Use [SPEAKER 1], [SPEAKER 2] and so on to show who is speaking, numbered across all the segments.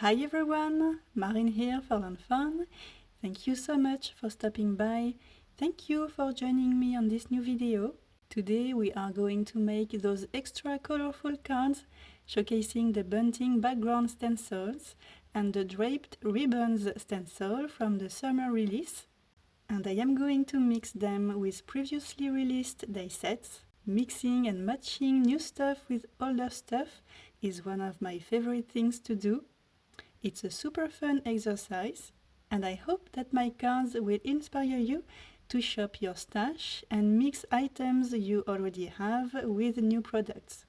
[SPEAKER 1] Hi everyone, Marin here for FAWN. Thank you so much for stopping by. Thank you for joining me on this new video. Today we are going to make those extra colorful cards showcasing the bunting background stencils and the draped ribbons stencil from the summer release. And I am going to mix them with previously released die sets. Mixing and matching new stuff with older stuff is one of my favorite things to do. It's a super fun exercise, and I hope that my cards will inspire you to shop your stash and mix items you already have with new products.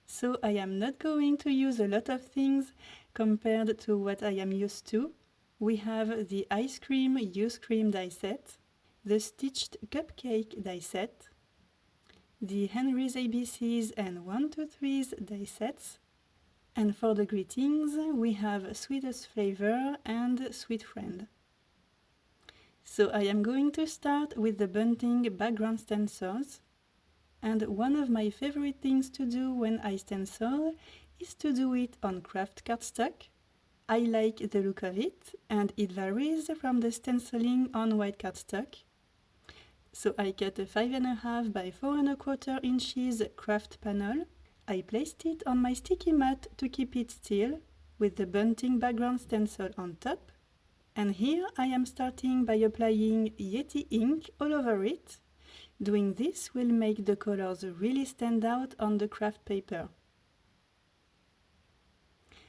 [SPEAKER 1] So I am not going to use a lot of things compared to what I am used to. We have the ice cream use cream die set, the stitched cupcake die set, the Henry's ABCs and 1, 2, 3's die sets, and for the greetings we have sweetest flavor and sweet friend. So I am going to start with the bunting background stencils, and one of my favorite things to do when I stencil is to do it on craft cardstock. I like the look of it, and it varies from the stenciling on white cardstock. So I cut a 5.5 by 4.25 inches craft panel. I placed it on my sticky mat to keep it still, with the bunting background stencil on top. And here I am starting by applying Yeti ink all over it. Doing this will make the colors really stand out on the craft paper.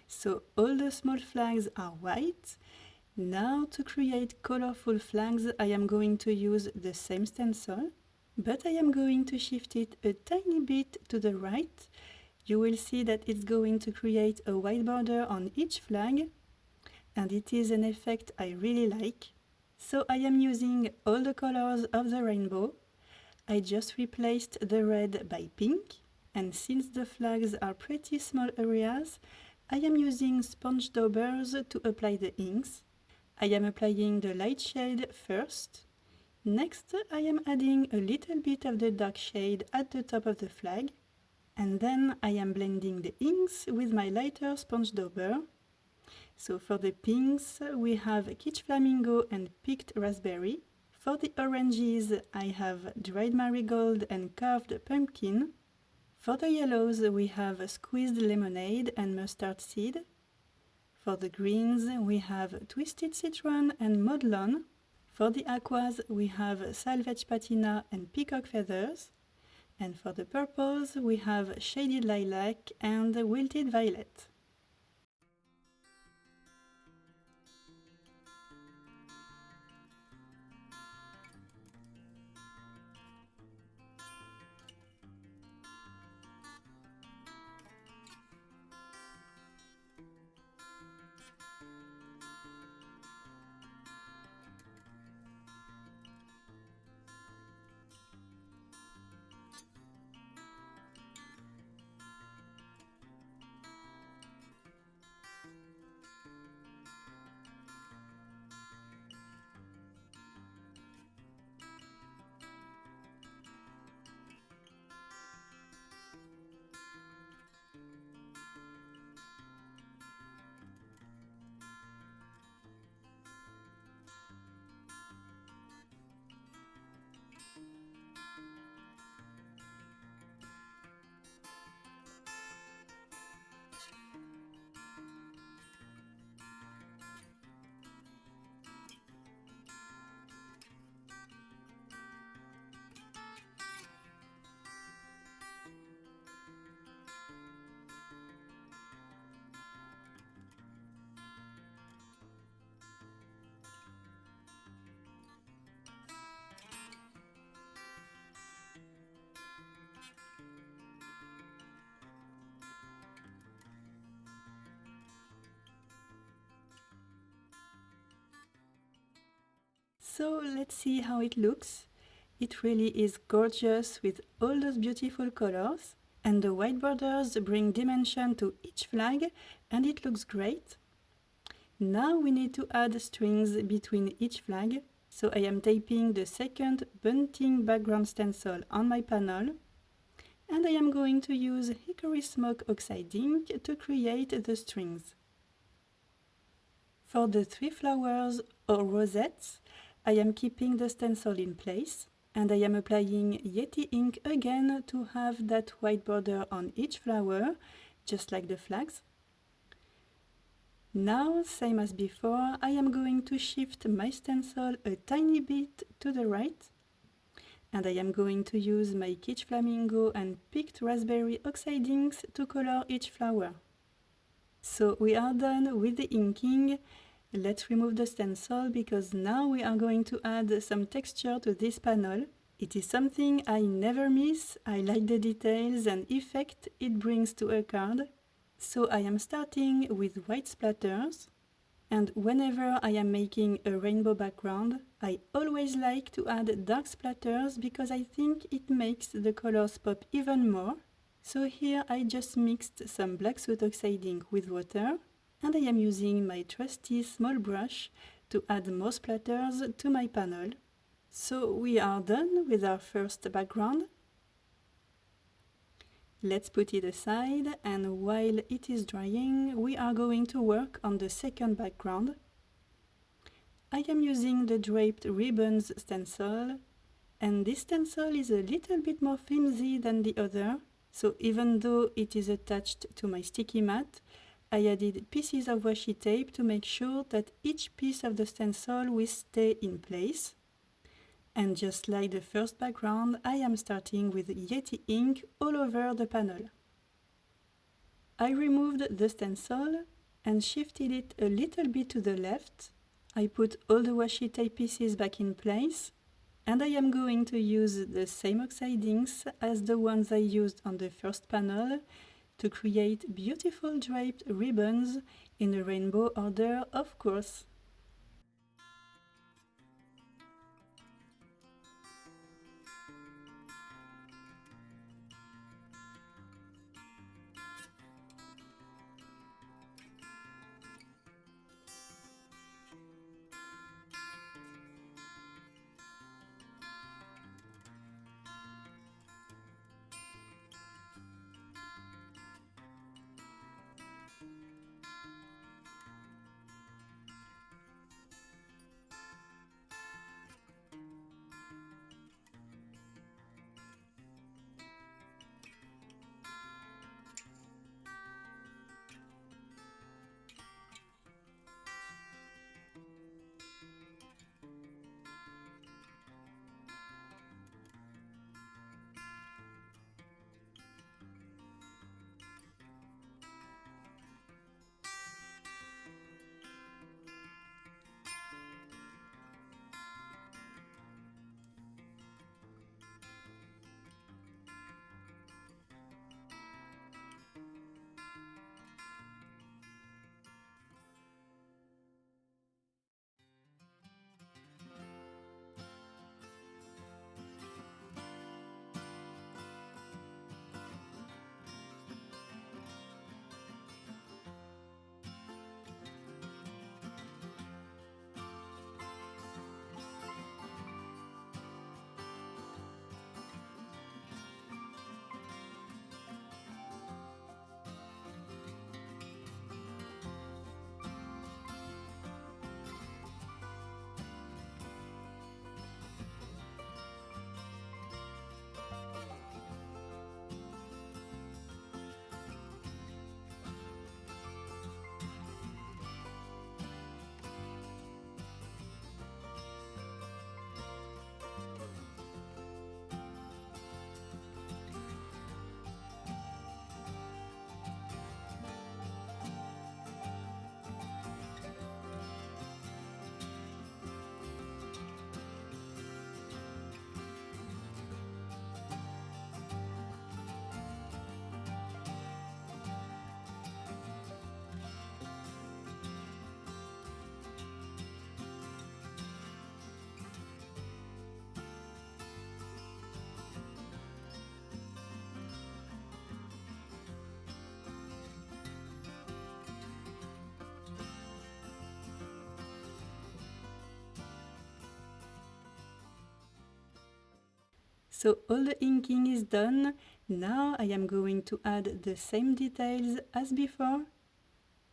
[SPEAKER 1] So all the small flags are white. Now to create colorful flags I am going to use the same stencil, but I am going to shift it a tiny bit to the right. You will see that it's going to create a white border on each flag, and it is an effect I really like. So I am using all the colors of the rainbow. I just replaced the red by pink, and since the flags are pretty small areas, I am using sponge daubers to apply the inks. I am applying the light shade first. Next, I am adding a little bit of the dark shade at the top of the flag. And then I am blending the inks with my lighter sponge dauber. So for the pinks, we have kitsch flamingo and picked raspberry. For the oranges, I have dried marigold and carved pumpkin. For the yellows, we have squeezed lemonade and mustard seed. For the greens, we have twisted citron and mowed. For the aquas, we have salvaged patina and peacock feathers. And for the purples, we have shaded lilac and wilted violet. So let's see how it looks. It really is gorgeous with all those beautiful colors, and the white borders bring dimension to each flag, and it looks great. Now we need to add strings between each flag, so I am taping the second bunting background stencil on my panel, and I am going to use Hickory Smoke Oxide ink to create the strings. For the 3 flowers or rosettes, I am keeping the stencil in place and I am applying Yeti ink again to have that white border on each flower, just like the flags. Now, same as before, I am going to shift my stencil a tiny bit to the right and I am going to use my kitsch flamingo and picked raspberry oxide inks to color each flower. So we are done with the inking. Let's remove the stencil because now we are going to add some texture to this panel. It is something I never miss. I like the details and effect it brings to a card. So I am starting with white splatters. And whenever I am making a rainbow background, I always like to add dark splatters because I think it makes the colors pop even more. So here I just mixed some black soot oxide ink with water and I am using my trusty small brush to add more splatters to my panel. So we are done with our first background. Let's put it aside, and while it is drying, we are going to work on the second background. I am using the draped ribbons stencil, and this stencil is a little bit more flimsy than the other, so even though it is attached to my sticky mat, I added pieces of washi tape to make sure that each piece of the stencil will stay in place. And just like the first background, I am starting with Yeti ink all over the panel. I removed the stencil and shifted it a little bit to the left. I put all the washi tape pieces back in place, and I am going to use the same oxide inks as the ones I used on the first panel to create beautiful draped ribbons in a rainbow order, of course. So all the inking is done. Now I am going to add the same details as before.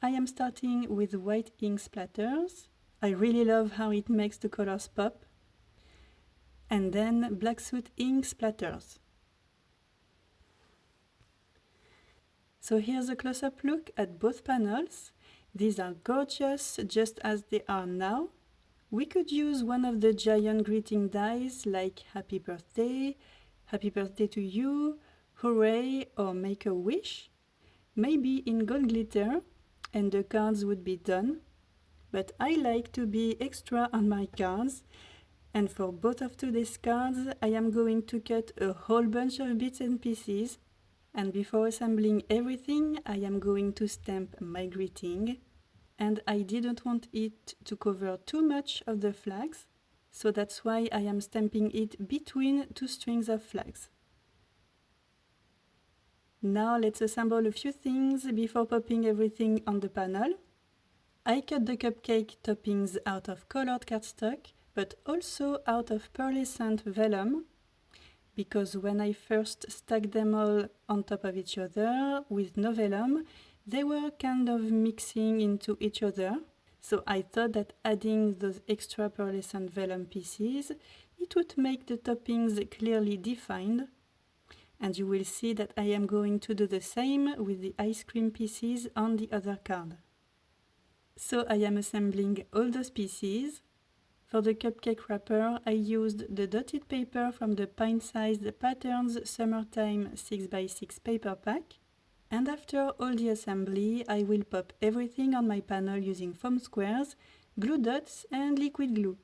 [SPEAKER 1] I am starting with white ink splatters. I really love how it makes the colors pop. And then black soot ink splatters. So here's a close-up look at both panels. These are gorgeous just as they are now. We could use one of the giant greeting dies like happy birthday to you, hooray, or make a wish. Maybe in gold glitter, and the cards would be done. But I like to be extra on my cards. And for both of today's cards, I am going to cut a whole bunch of bits and pieces. And before assembling everything, I am going to stamp my greeting. And I didn't want it to cover too much of the flags, so that's why I am stamping it between two strings of flags. Now let's assemble a few things before popping everything on the panel. I cut the cupcake toppings out of colored cardstock, but also out of pearlescent vellum, because when I first stacked them all on top of each other with no vellum, they were kind of mixing into each other. So I thought that adding those extra pearlescent vellum pieces, it would make the toppings clearly defined. And you will see that I am going to do the same with the ice cream pieces on the other card. So I am assembling all those pieces. For the cupcake wrapper, I used the dotted paper from the pint-sized Patterns Summertime 6x6 paper pack. And after all the assembly, I will pop everything on my panel using foam squares, glue dots and liquid glue.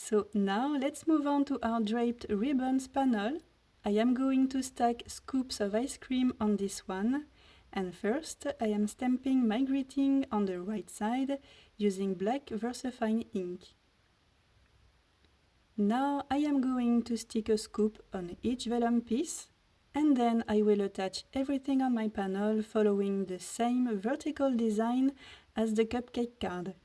[SPEAKER 1] So now let's move on to our draped ribbons panel. I am going to stack scoops of ice cream on this one. And first, I am stamping my greeting on the right side using black versafine ink. Now I am going to stick a scoop on each vellum piece, and then I will attach everything on my panel following the same vertical design as the cupcake card.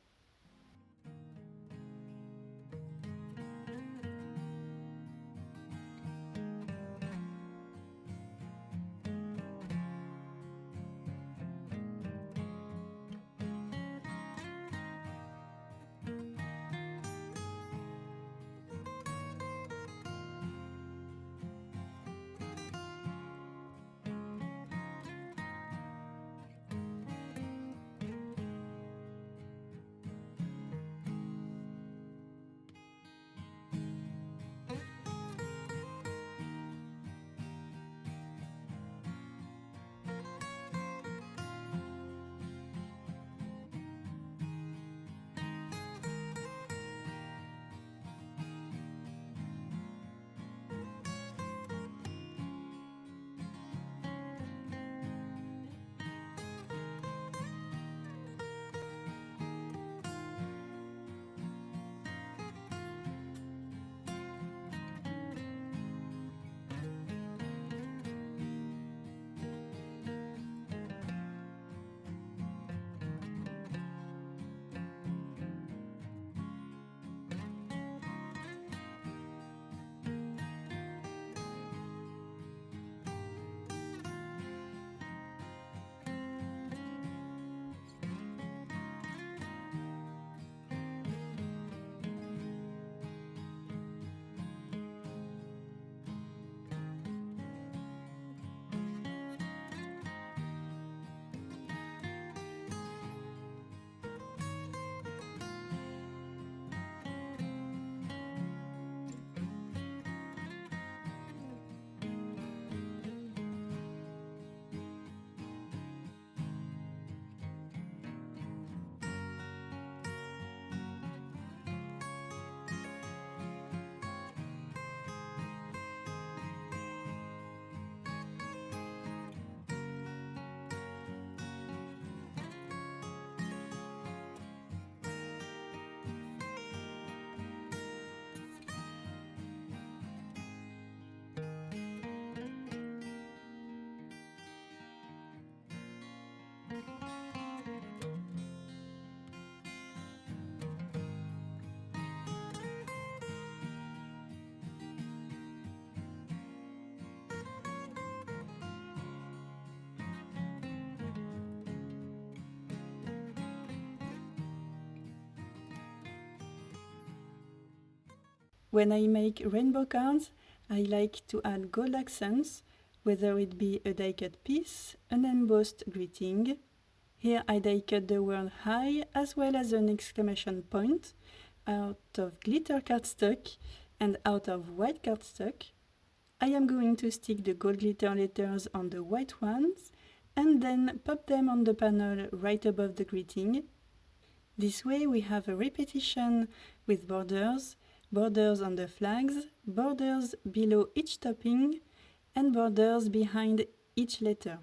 [SPEAKER 1] When I make rainbow cards, I like to add gold accents, whether it be a die-cut piece, an embossed greeting. Here I die-cut the word hi as well as an exclamation point out of glitter cardstock and out of white cardstock. I am going to stick the gold glitter letters on the white ones and then pop them on the panel right above the greeting. This way we have a repetition with borders, borders on the flags, borders below each topping, and borders behind each letter.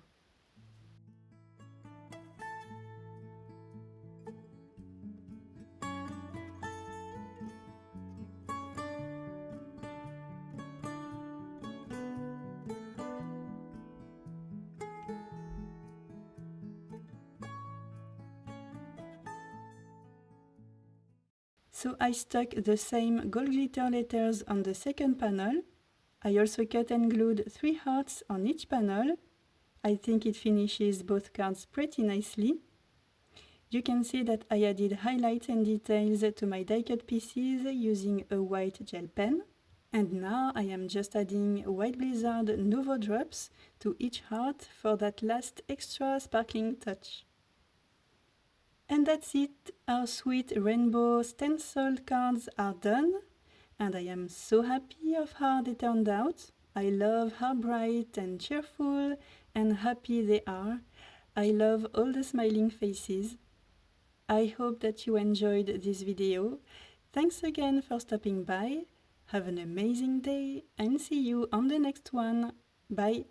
[SPEAKER 1] So I stuck the same gold glitter letters on the second panel. I also cut and glued 3 hearts on each panel. I think it finishes both cards pretty nicely. You can see that I added highlights and details to my die-cut pieces using a white gel pen. And now I am just adding White Blizzard Nuvo drops to each heart for that last extra sparkling touch. And that's it, our sweet rainbow stenciled cards are done, and I am so happy of how they turned out. I love how bright and cheerful and happy they are. I love all the smiling faces. I hope that you enjoyed this video. Thanks again for stopping by. Have an amazing day and see you on the next one. Bye!